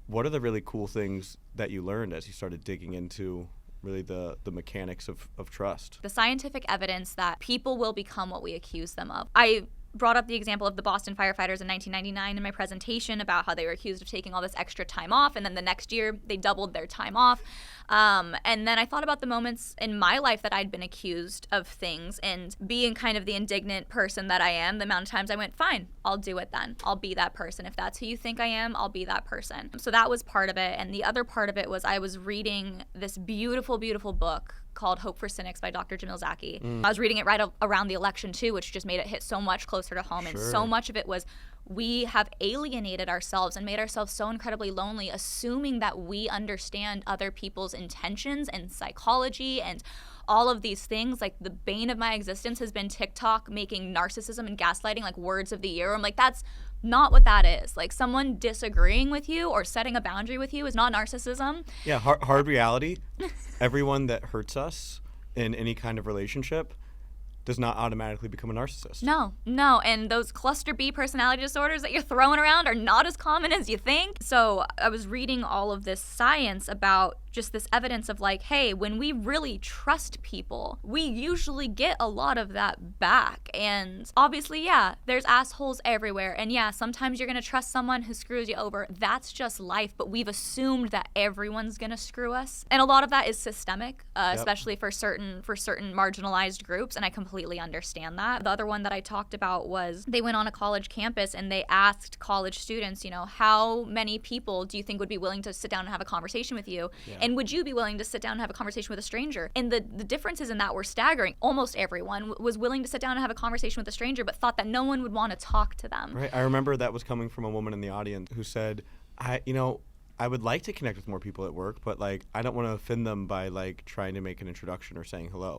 what are the really cool things that you learned as you started digging into really the mechanics of trust? The scientific evidence that people will become what we accuse them of. I brought up the example of the Boston firefighters in 1999 in my presentation about how they were accused of taking all this extra time off, and then the next year they doubled their time off. And then I thought about the moments in my life that I'd been accused of things, and being kind of the indignant person that I am, the amount of times I went, fine, I'll do it then. I'll be that person. If that's who you think I am, I'll be that person. So that was part of it. And the other part of it was I was reading this beautiful, beautiful book called Hope for Cynics by Dr. Jamil Zaki. I was reading it right around the election too, which just made it hit so much closer to home. And so much of it was we have alienated ourselves and made ourselves so incredibly lonely, assuming that we understand other people's intentions and psychology and all of these things. Like, the bane of my existence has been TikTok making narcissism and gaslighting like words of the year. I'm like, that's not what that is. Like, someone disagreeing with you or setting a boundary with you is not narcissism. Yeah, hard reality. Everyone that hurts us in any kind of relationship does not automatically become a narcissist. No. And those cluster B personality disorders that you're throwing around are not as common as you think. So I was reading all of this science about just this evidence of like, hey, when we really trust people, we usually get a lot of that back. And obviously, yeah, there's assholes everywhere. And yeah, sometimes you're going to trust someone who screws you over. That's just life. But we've assumed that everyone's going to screw us. And a lot of that is systemic, especially for certain marginalized groups. And I completely understand that. The other one that I talked about was they went on a college campus and they asked college students, how many people do you think would be willing to sit down and have a conversation with you? Yeah. And would you be willing to sit down and have a conversation with a stranger? And the differences in that were staggering. Almost everyone was willing to sit down and have a conversation with a stranger, but thought that no one would want to talk to them. Right. I remember that was coming from a woman in the audience who said, I would like to connect with more people at work, but I don't want to offend them by trying to make an introduction or saying hello.